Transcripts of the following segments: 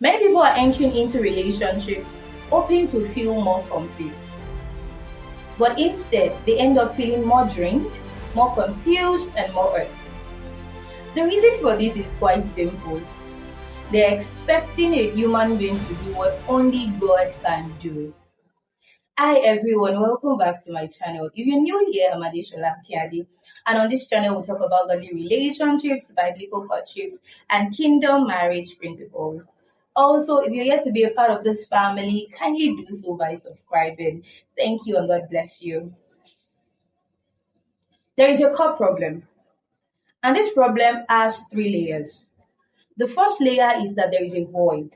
Many people are entering into relationships hoping to feel more complete, but instead they end up feeling more drained, more confused, and more hurt. The reason for this is quite simple. They're expecting a human being to do what only God can do. Hi everyone, welcome back to my channel. If you're new here, I'm Adeshola Kiadi, and on this channel we talk about godly relationships, biblical courtships, and kingdom marriage principles. Also, if you're yet to be a part of this family, kindly do so by subscribing. Thank you and God bless you. There is a core problem, and this problem has three layers. The first layer is that there is a void.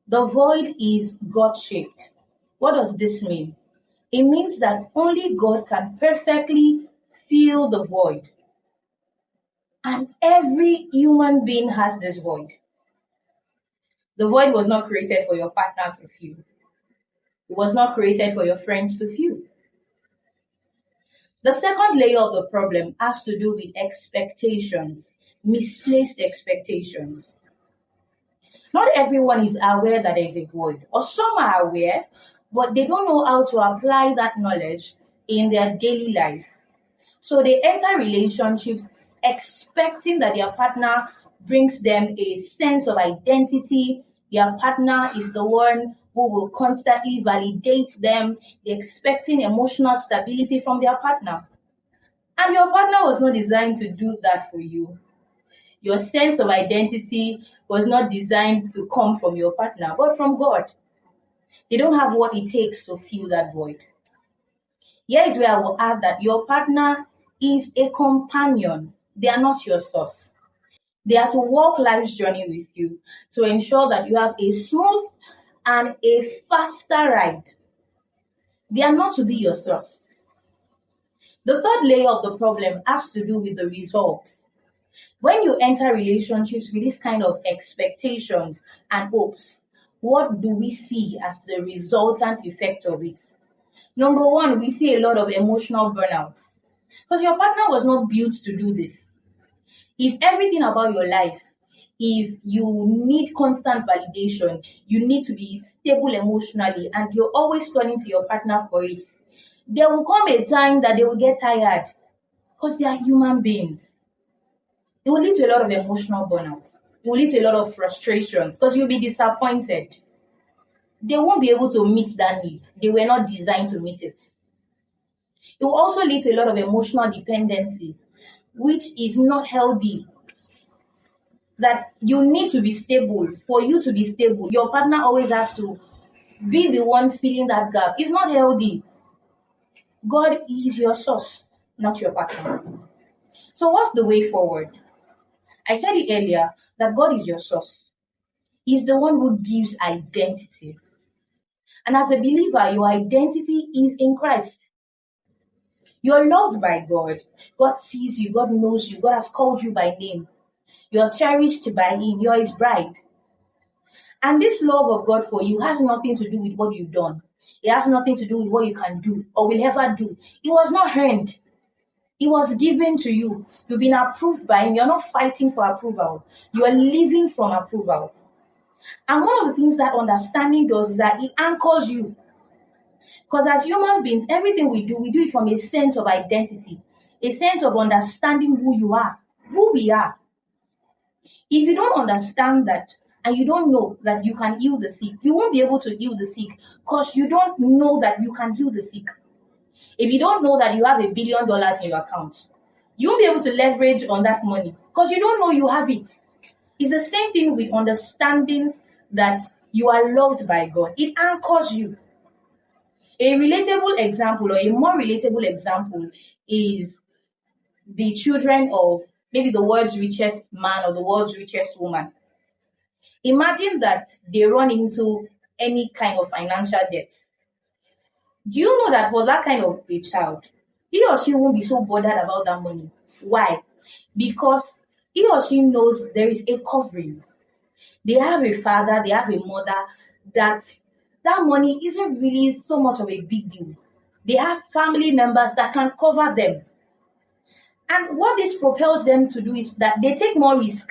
The void is God-shaped. What does this mean? It means that only God can perfectly fill the void. And every human being has this void. The void was not created for your partner to fill. It was not created for your friends to fill. The second layer of the problem has to do with expectations, misplaced expectations. Not everyone is aware that there is a void, or some are aware, but they don't know how to apply that knowledge in their daily life. So they enter relationships expecting that their partner brings them a sense of identity. Their partner is the one who will constantly validate them. They're expecting emotional stability from their partner. And your partner was not designed to do that for you. Your sense of identity was not designed to come from your partner, but from God. They don't have what it takes to fill that void. Here is where I will add that your partner is a companion. They are not your source. They are to walk life's journey with you to ensure that you have a smooth and a faster ride. They are not to be your source. The third layer of the problem has to do with the results. When you enter relationships with this kind of expectations and hopes, what do we see as the resultant effect of it? Number one, we see a lot of emotional burnout because your partner was not built to do this. If everything about your life, if you need constant validation, you need to be stable emotionally, and you're always turning to your partner for it, there will come a time that they will get tired because they are human beings. It will lead to a lot of emotional burnout. It will lead to a lot of frustrations because you'll be disappointed. They won't be able to meet that need. They were not designed to meet it. It will also lead to a lot of emotional dependency, which is not healthy. That you need to be stable. For you to be stable, your partner always has to be the one filling that gap. It's not healthy. God is your source, not your partner. So what's the way forward? I said it earlier that God is your source. He's the one who gives identity. And as a believer, your identity is in Christ. You're loved by God. God sees you. God knows you. God has called you by name. You're cherished by Him. You're His bride. And this love of God for you has nothing to do with what you've done. It has nothing to do with what you can do or will ever do. It was not earned. It was given to you. You've been approved by Him. You're not fighting for approval. You are living from approval. And one of the things that understanding does is that it anchors you. Because as human beings, everything we do it from a sense of identity, a sense of understanding who you are, who we are. If you don't understand that and you don't know that you can heal the sick, you won't be able to heal the sick because you don't know that you can heal the sick. If you don't know that you have $1 billion in your account, you won't be able to leverage on that money because you don't know you have it. It's the same thing with understanding that you are loved by God. It anchors you. A relatable example or a more relatable example is the children of maybe the world's richest man or the world's richest woman. Imagine that they run into any kind of financial debt. Do you know that for that kind of a child, he or she won't be so bothered about that money? Why? Because he or she knows there is a covering. They have a father, they have a mother, that money isn't really so much of a big deal. They have family members that can cover them. And what this propels them to do is that they take more risk.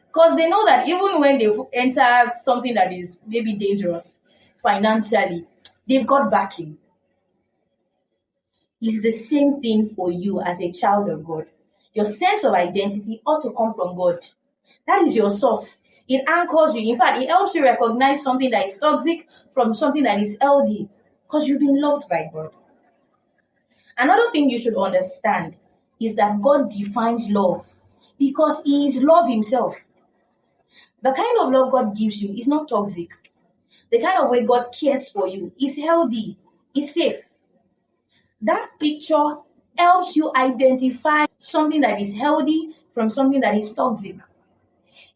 Because they know that even when they enter something that is maybe dangerous financially, they've got backing. It's the same thing for you as a child of God. Your sense of identity ought to come from God. That is your source. It anchors you. In fact, it helps you recognize something that is toxic from something that is healthy because you've been loved by God. Another thing you should understand is that God defines love because He is love Himself. The kind of love God gives you is not toxic. The kind of way God cares for you is healthy, is safe. That picture helps you identify something that is healthy from something that is toxic.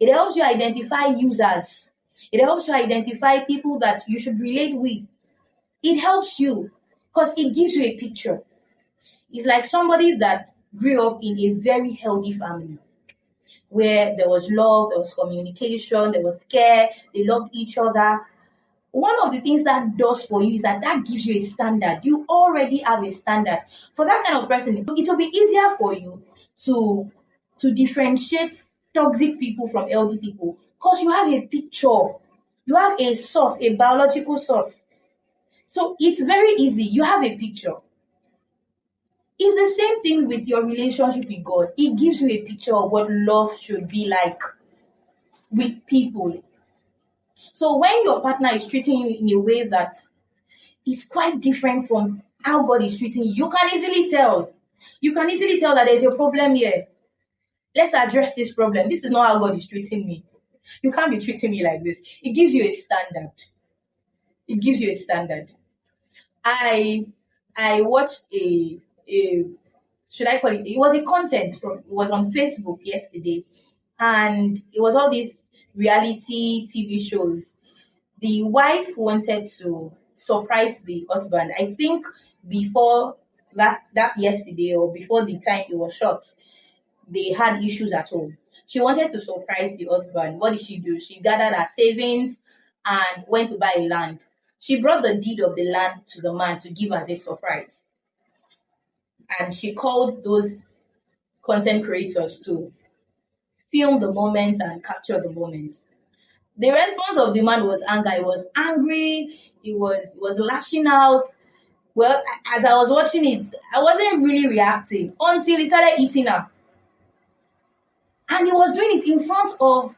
It helps you identify users. It helps you identify people that you should relate with. It helps you because it gives you a picture. It's like somebody that grew up in a very healthy family where there was love, there was communication, there was care, they loved each other. One of the things that does for you is that gives you a standard. You already have a standard. For that kind of person, it will be easier for you to differentiate toxic people from healthy people because you have a picture. You have a source, a biological source. So it's very easy. You have a picture. It's the same thing with your relationship with God. It gives you a picture of what love should be like with people. So when your partner is treating you in a way that is quite different from how God is treating you, you can easily tell. You can easily tell that there's a problem here. Let's address this problem. This is not how God is treating me. You can't be treating me like this. It gives you a standard. It gives you a standard. I watched a should I call it? It was a content from it was on Facebook yesterday, and it was all these reality TV shows. The wife wanted to surprise the husband. I think before that yesterday or before the time it was shot, they had issues at home. She wanted to surprise the husband. What did she do? She gathered her savings and went to buy land. She brought the deed of the land to the man to give as a surprise. And she called those content creators to film the moment and capture the moment. The response of the man was anger. He was angry. He was lashing out. Well, as I was watching it, I wasn't really reacting until he started eating her. And he was doing it in front of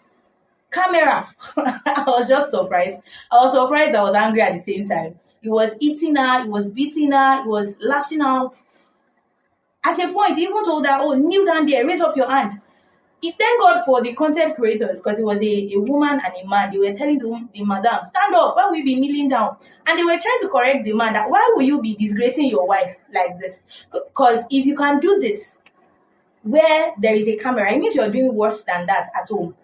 camera. I was just surprised. I was surprised I was angry at the same time. He was eating her, he was beating her, he was lashing out. At a point, he even told her, oh, kneel down there, raise up your hand. Thank God for the content creators because it was a woman and a man. They were telling the madam, stand up, why will you be kneeling down? And they were trying to correct the man that why will you be disgracing your wife like this? Because if you can do this where there is a camera, it means you're doing worse than that at home.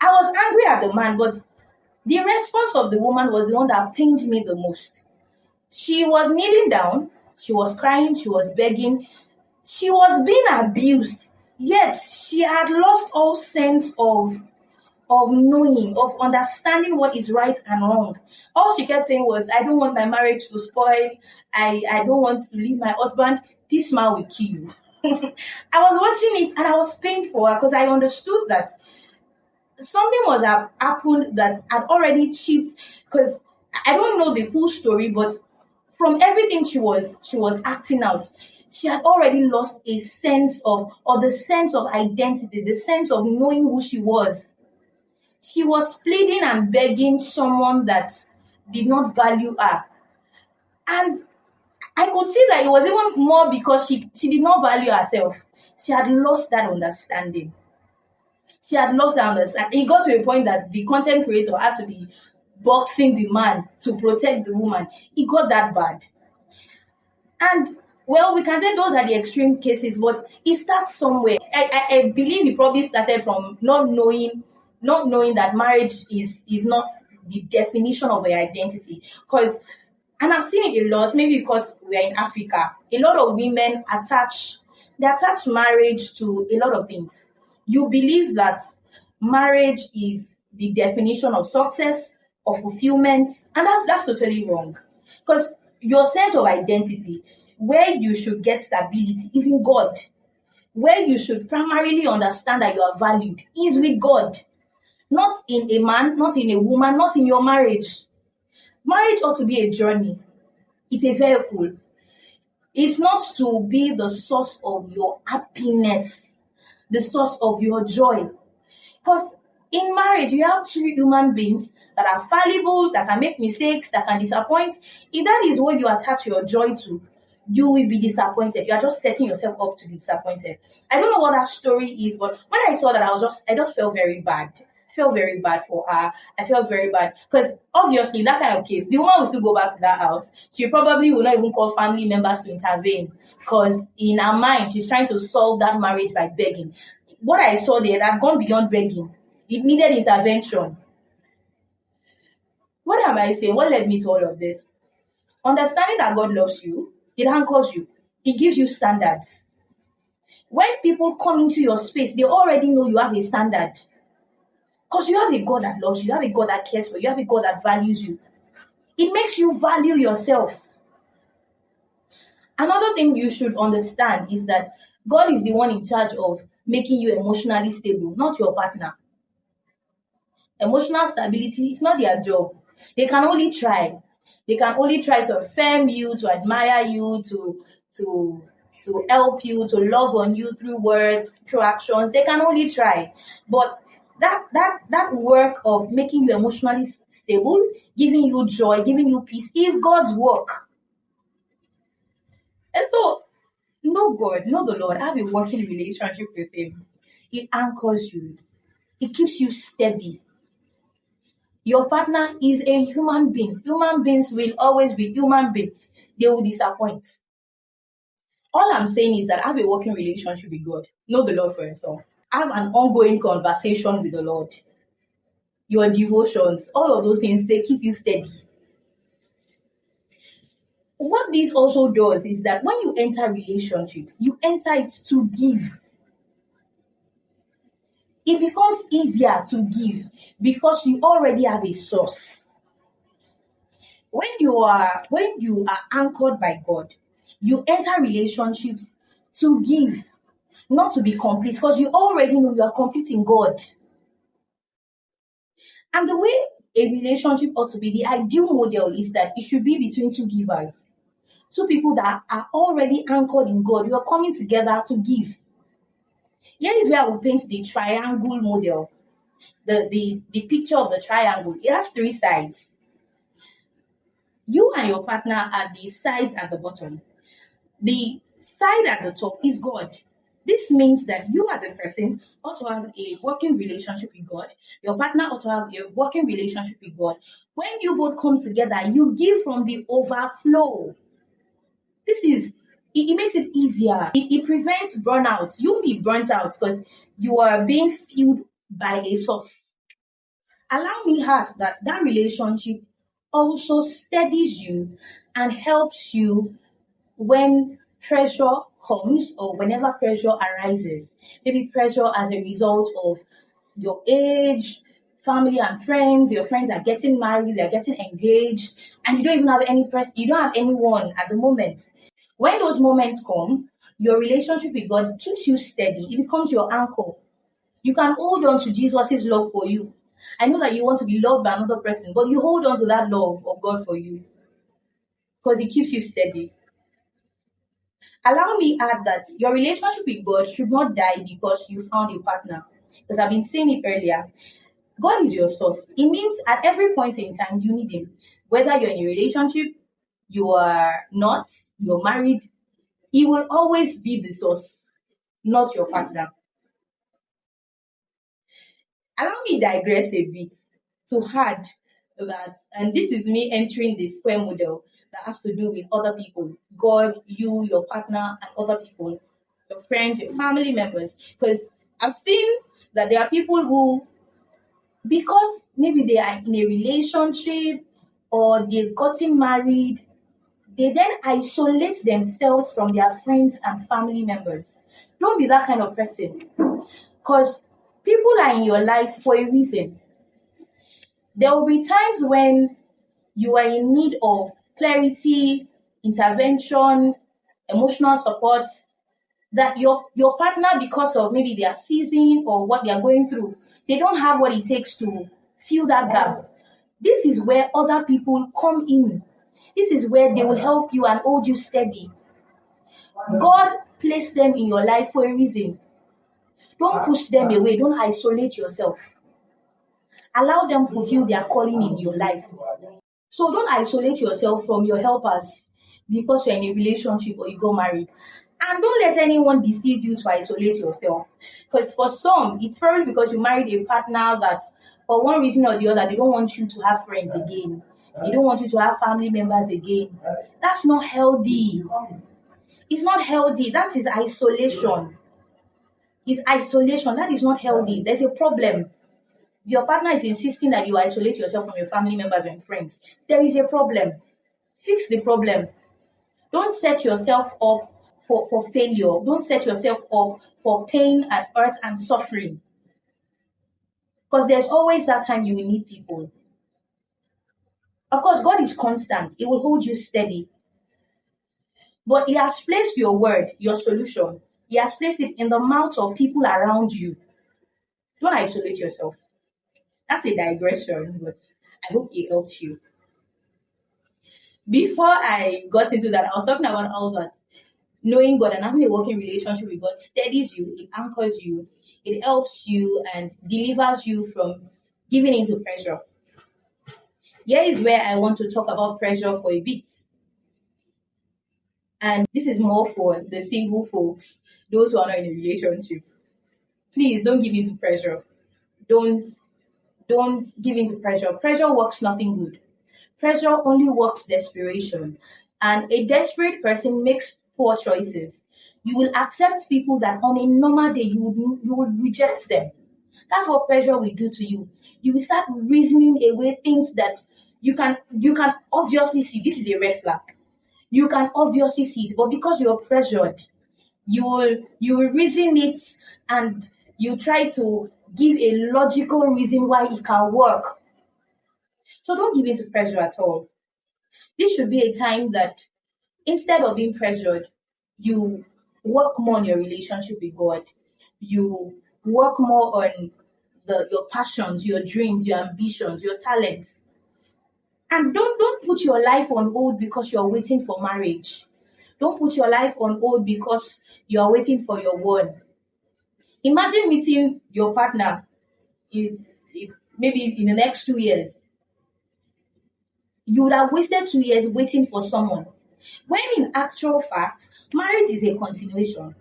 I was angry at the man, but the response of the woman was the one that pained me the most. She was kneeling down, she was crying, she was begging, she was being abused. Yet she had lost all sense of knowing, of understanding what is right and wrong. All she kept saying was, I don't want my marriage to spoil. I don't want to leave my husband. This man will kill you. I was watching it and I was pained for her because I understood that something must have happened that had already chipped, because I don't know the full story, but from everything she was acting out, she had already lost a sense of, or the sense of identity, the sense of knowing who she was. She was pleading and begging someone that did not value her. And I could see that it was even more because she did not value herself. She had lost that understanding. She had lost that understanding. It got to a point that the content creator had to be boxing the man to protect the woman. It got that bad. And well, we can say those are the extreme cases, but it starts somewhere. I believe it probably started from not knowing that marriage is not the definition of your identity. Because, and I've seen it a lot, maybe because we are in Africa, a lot of women attach marriage to a lot of things. You believe that marriage is the definition of success, of fulfillment, and that's totally wrong. Because your sense of identity, where you should get stability, is in God. where you should primarily understand that you are valued is with God, not in a man, not in a woman, not in your marriage. Marriage ought to be a journey. It's a vehicle. It's not to be the source of your happiness, the source of your joy. Because in marriage, you have two human beings that are fallible, that can make mistakes, that can disappoint. If that is what you attach your joy to, you will be disappointed. You are just setting yourself up to be disappointed. I don't know what that story is, but when I saw that, I just felt very bad. I felt very bad for her. I felt very bad because obviously in that kind of case, the woman will still go back to that house. She probably will not even call family members to intervene because in her mind, she's trying to solve that marriage by begging. What I saw there had gone beyond begging. It needed intervention. What am I saying? What led me to all of this? Understanding that God loves you, it anchors you. It gives you standards. When people come into your space, they already know you have a standard. Because you have a God that loves you, you have a God that cares for you, you have a God that values you. It makes you value yourself. Another thing you should understand is that God is the one in charge of making you emotionally stable, not your partner. Emotional stability is not their job. They can only try. They can only try to affirm you, to admire you, to help you, to love on you through words, through actions. They can only try. But that work of making you emotionally stable, giving you joy, giving you peace is God's work. And so know God, know the Lord, have a working relationship with Him. It anchors you. It keeps you steady. Your partner is a human being. Human beings will always be human beings. They will disappoint. All I'm saying is that have a working relationship with God. Know the Lord for yourself. Have an ongoing conversation with the Lord. Your devotions, all of those things, they keep you steady. What this also does is that when you enter relationships, you enter it to give. It becomes easier to give because you already have a source. When you are anchored by God, you enter relationships to give, not to be complete, because you already know you are complete in God. And the way a relationship ought to be, the ideal model is that it should be between two givers, two people that are already anchored in God. You are coming together to give. Here is where I will paint the triangle model, the picture of the triangle. It has three sides. You and your partner are the sides at the bottom. The side at the top is God. This means that you as a person ought to have a working relationship with God. Your partner ought to have a working relationship with God. When you both come together, you give from the overflow. It makes it easier. It prevents burnout. You'll be burnt out because you are being fueled by a source. Allow me add that relationship also steadies you and helps you when pressure comes or whenever pressure arises. Maybe pressure as a result of your age, family and friends. Your friends are getting married, they're getting engaged, and you don't even have you don't have anyone at the moment. When those moments come, your relationship with God keeps you steady. It becomes your anchor. You can hold on to Jesus' love for you. I know that you want to be loved by another person, but you hold on to that love of God for you because it keeps you steady. Allow me add that your relationship with God should not die because you found a partner. Because I've been saying it earlier. God is your source. It means at every point in time you need Him. Whether you're in a relationship, you are not, you're married, He will always be the source, not your partner. Allow me digress a bit to add that, and this is me entering the square model that has to do with other people, God, you, your partner, and other people, your friends, your family members. Because I've seen that there are people who, because maybe they are in a relationship or they've gotten married, they then isolate themselves from their friends and family members. Don't be that kind of person. Because people are in your life for a reason. There will be times when you are in need of clarity, intervention, emotional support. that your partner, because of maybe their season or what they are going through, they don't have what it takes to fill that gap. This is where other people come in. This is where they will help you and hold you steady. God placed them in your life for a reason. Don't push them away. Don't isolate yourself. Allow them fulfill their calling in your life. So don't isolate yourself from your helpers because you're in a relationship or you got married. And don't let anyone deceive you to isolate yourself. Because for some, it's probably because you married a partner that for one reason or the other, they don't want you to have friends again. They don't want you to have family members again. That's not healthy. It's not healthy. That is isolation. It's isolation. That is not healthy. There's a problem. Your partner is insisting that you isolate yourself from your family members and friends. There is a problem. Fix the problem. Don't set yourself up for failure. Don't set yourself up for pain and hurt and suffering. Because there's always that time you will need people. Of course, God is constant. He will hold you steady. But He has placed your word, your solution. He has placed it in the mouth of people around you. Don't isolate yourself. That's a digression, but I hope it helped you. Before I got into that, I was talking about all that. Knowing God and having a working relationship with God steadies you, it anchors you, it helps you and delivers you from giving into pressure. Here is where I want to talk about pressure for a bit. And this is more for the single folks, those who are not in a relationship. Please don't give into pressure. Don't give into pressure. Pressure works nothing good. Pressure only works desperation. And a desperate person makes poor choices. You will accept people that on a normal day you would reject them. That's what pressure will do to you. You will start reasoning away things that you can obviously see. This is a red flag. You can obviously see it, but because you're pressured, you will reason it and you try to give a logical reason why it can work. So don't give in to pressure at all. This should be a time that instead of being pressured, you work more on your relationship with God. You work more on your passions, your dreams, your ambitions, your talents. And don't put your life on hold because you're waiting for marriage. Don't put your life on hold because you're waiting for your one. Imagine meeting your partner maybe in the next 2 years. You would have wasted 2 years waiting for someone. When in actual fact, marriage is a continuation.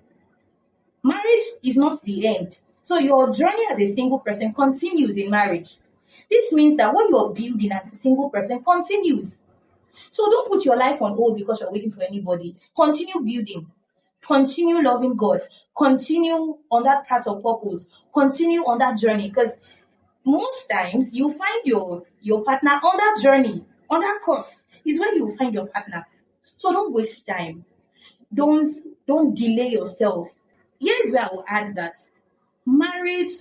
Marriage is not the end. So your journey as a single person continues in marriage. This means that what you're building as a single person continues. So don't put your life on hold because you're waiting for anybody. Continue building. Continue loving God. Continue on that path of purpose. Continue on that journey. Because most times you find your partner on that journey, on that course, is when you find your partner. So don't waste time. Don't delay yourself. Here is where I will add that marriage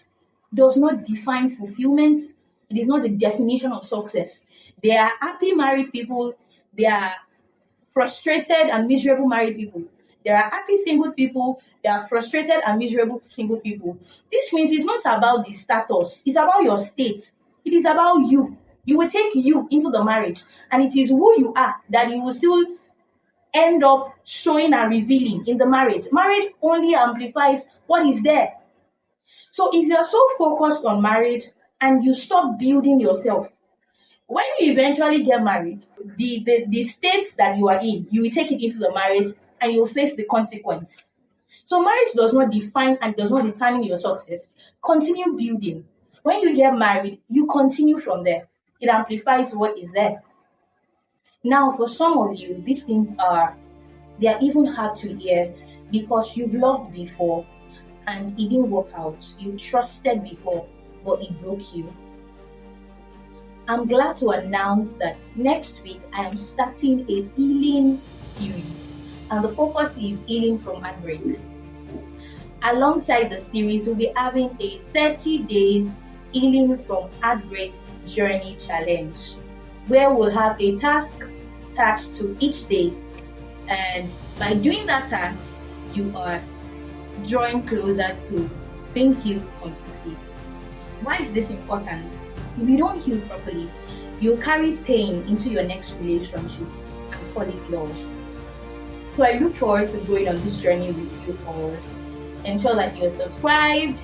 does not define fulfillment. It is not the definition of success. There are happy married people. There are frustrated and miserable married people. There are happy single people. There are frustrated and miserable single people. This means it's not about the status. It's about your state. It is about you. You will take you into the marriage. And it is who you are that you will still end up showing and revealing in the marriage. Marriage only amplifies what is there. So if you are so focused on marriage and you stop building yourself, when you eventually get married, the state that you are in, you will take it into the marriage and you will face the consequence. So marriage does not define and does not determine your success. Continue building. When you get married, you continue from there. It amplifies what is there. Now, for some of you, these things they are even hard to hear because you've loved before and it didn't work out. You trusted before, but it broke you. I'm glad to announce that next week I am starting a healing series, and the focus is healing from heartbreaks. Alongside the series, we'll be having a 30 days healing from heartbreak journey challenge, where we'll have a task attached to each day, and by doing that task, you are drawing closer to being healed completely. Why is this important? If you don't heal properly, you'll carry pain into your next relationship and call it love. So I look forward to going on this journey with you all. Ensure that you're subscribed,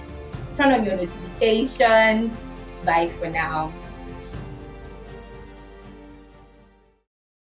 turn on your notifications. Bye for now.